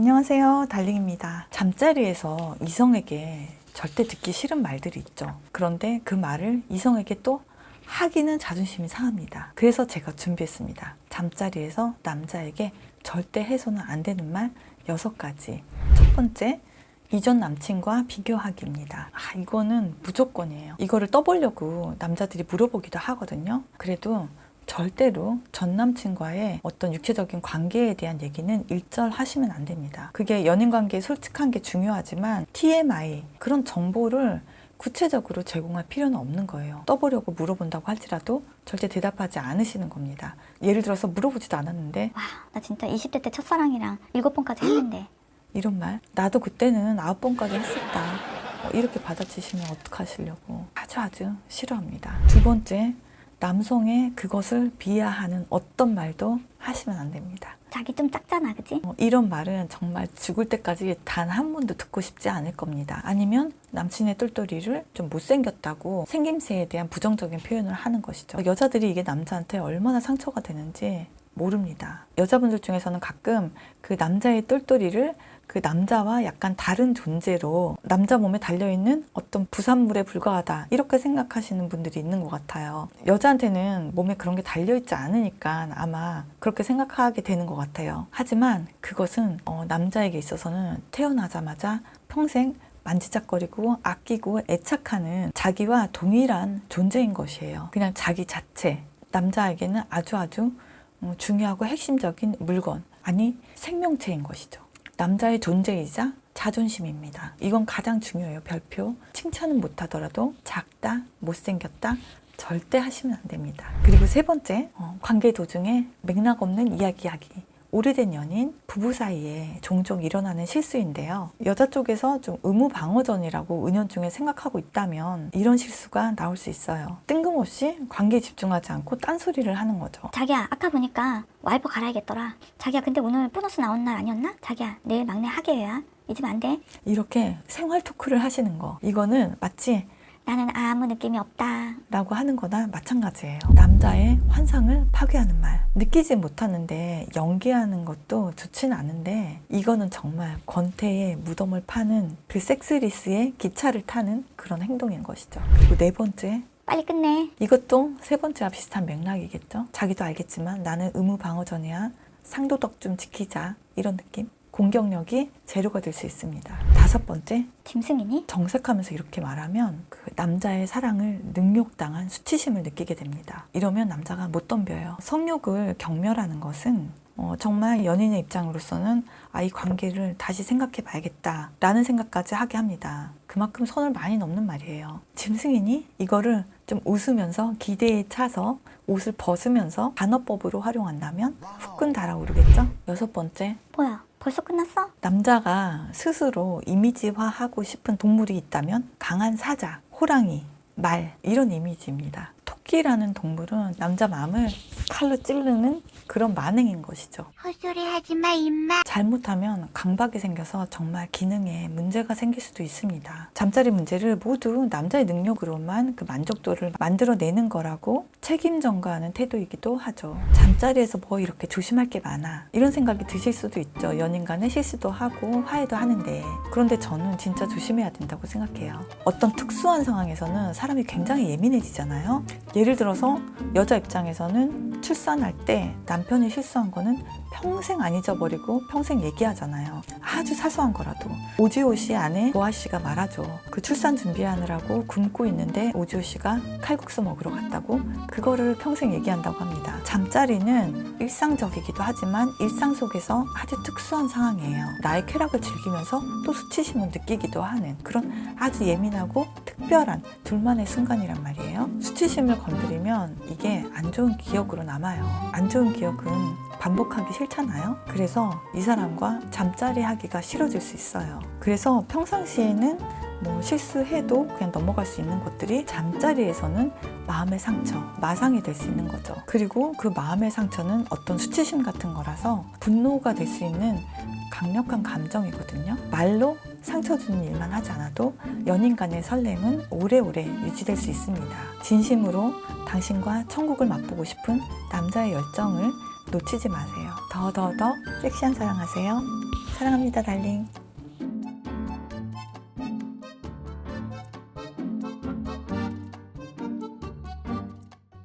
안녕하세요, 달링입니다. 잠자리에서 이성에게 절대 듣기 싫은 말들이 있죠. 그런데 그 말을 이성에게 또 하기는 자존심이 상합니다. 그래서 제가 준비했습니다. 잠자리에서 남자에게 절대 해서는 안 되는 말 6가지. 첫 번째, 이전 남친과 비교하기입니다. 이거는 무조건이에요. 이거를 떠보려고 남자들이 물어보기도 하거든요. 그래도 절대로 전 남친과의 어떤 육체적인 관계에 대한 얘기는 일절하시면 안 됩니다. 그게 연인 관계에 솔직한 게 중요하지만 TMI, 그런 정보를 구체적으로 제공할 필요는 없는 거예요. 떠보려고 물어본다고 할지라도 절대 대답하지 않으시는 겁니다. 예를 들어서 물어보지도 않았는데, 와, 나 진짜 20대 때 첫사랑이랑 7번까지 했는데. 이런 말, 나도 그때는 9번까지 했었다, 이렇게 받아치시면 어떡하시려고. 아주 싫어합니다. 두 번째, 남성의 그것을 비하하는 어떤 말도 하시면 안 됩니다. 자기 좀 작잖아, 그치? 이런 말은 정말 죽을 때까지 단 한 번도 듣고 싶지 않을 겁니다. 아니면 남친의 똘똘이를 좀 못생겼다고 생김새에 대한 부정적인 표현을 하는 것이죠. 여자들이 이게 남자한테 얼마나 상처가 되는지 모릅니다. 여자분들 중에서는 가끔 그 남자의 똘똘이를 그 남자와 약간 다른 존재로 남자 몸에 달려있는 어떤 부산물에 불과하다, 이렇게 생각하시는 분들이 있는 것 같아요. 여자한테는 몸에 그런 게 달려있지 않으니까 아마 그렇게 생각하게 되는 것 같아요. 하지만 그것은 남자에게 있어서는 태어나자마자 평생 만지작거리고 아끼고 애착하는 자기와 동일한 존재인 것이에요. 그냥 자기 자체. 남자에게는 아주 중요하고 핵심적인 물건, 아니 생명체인 것이죠. 남자의 존재이자 자존심입니다. 이건 가장 중요해요. 별표. 칭찬은 못하더라도 작다, 못생겼다 절대 하시면 안 됩니다. 그리고 세 번째, 관계 도중에 맥락 없는 이야기하기. 오래된 연인, 부부 사이에 종종 일어나는 실수인데요. 여자 쪽에서 좀 의무방어전이라고 은연중에 생각하고 있다면 이런 실수가 나올 수 있어요. 뜬금없이 관계에 집중하지 않고 딴소리를 하는 거죠. 자기야, 아까 보니까 와이프 갈아야겠더라. 자기야, 근데 오늘 보너스 나온 날 아니었나? 자기야, 내일 막내 하계회야. 잊으면 안 돼. 이렇게 생활 토크를 하시는 거, 이거는 마치 나는 아무 느낌이 없다 라고 하는 거나 마찬가지예요. 남자의 환상을 파괴하는 말. 느끼지 못하는데 연기하는 것도 좋지는 않은데, 이거는 정말 권태의 무덤을 파는 그 섹스리스의 기차를 타는 그런 행동인 것이죠. 그리고 네 번째, 빨리 끝내. 이것도 세 번째와 비슷한 맥락이겠죠. 자기도 알겠지만 나는 의무방어전이야, 상도덕 좀 지키자, 이런 느낌. 공격력이 제로가 될 수 있습니다. 다섯 번째, 짐승이니? 정색하면서 이렇게 말하면 그 남자의 사랑을 능욕당한 수치심을 느끼게 됩니다. 이러면 남자가 못 덤벼요. 성욕을 경멸하는 것은 정말 연인의 입장으로서는 이 관계를 다시 생각해 봐야겠다 라는 생각까지 하게 합니다. 그만큼 선을 많이 넘는 말이에요. 짐승이니? 이거를 좀 웃으면서 기대에 차서 옷을 벗으면서 단어법으로 활용한다면 후끈 달아오르겠죠? 여섯 번째, 뭐야, 벌써 끝났어? 남자가 스스로 이미지화하고 싶은 동물이 있다면 강한 사자, 호랑이, 말, 이런 이미지입니다. 토끼라는 동물은 남자 마음을 칼로 찌르는 그런 만행인 것이죠. 헛소리 하지마, 임마. 잘못하면 강박이 생겨서 정말 기능에 문제가 생길 수도 있습니다. 잠자리 문제를 모두 남자의 능력으로만 그 만족도를 만들어내는 거라고 책임 전가하는 태도이기도 하죠. 잠자리에서 뭐 이렇게 조심할 게 많아, 이런 생각이 드실 수도 있죠. 연인 간에 실수도 하고 화해도 하는데. 그런데 저는 진짜 조심해야 된다고 생각해요. 어떤 특수한 상황에서는 사람이 굉장히 예민해지잖아요. 예를 들어서 여자 입장에서는 출산할 때 남편이 실수한 거는 평생 안 잊어버리고 평생 얘기하잖아요. 아주 사소한 거라도. 오지호 씨 아내 보아 씨가 말하죠. 그 출산 준비하느라고 굶고 있는데 오지호 씨가 칼국수 먹으러 갔다고 그거를 평생 얘기한다고 합니다. 잠자리는 일상적이기도 하지만 일상 속에서 아주 특수한 상황이에요. 나의 쾌락을 즐기면서 또 수치심을 느끼기도 하는 그런 아주 예민하고 특별한 둘만의 순간이란 말이에요. 수치심을 건드리면 이게 안 좋은 기억으로 남아요. 안 좋은 기억은 반복하기 싫잖아요. 그래서 이 사람과 잠자리 하기가 싫어질 수 있어요. 그래서 평상시에는 뭐 실수해도 그냥 넘어갈 수 있는 것들이 잠자리에서는 마음의 상처, 마상이 될 수 있는 거죠. 그리고 그 마음의 상처는 어떤 수치심 같은 거라서 분노가 될 수 있는 강력한 감정이거든요. 말로 상처 주는 일만 하지 않아도 연인 간의 설렘은 오래오래 유지될 수 있습니다. 진심으로 당신과 천국을 맛보고 싶은 남자의 열정을 놓치지 마세요. 더 섹시한 사랑하세요. 사랑합니다, 달링.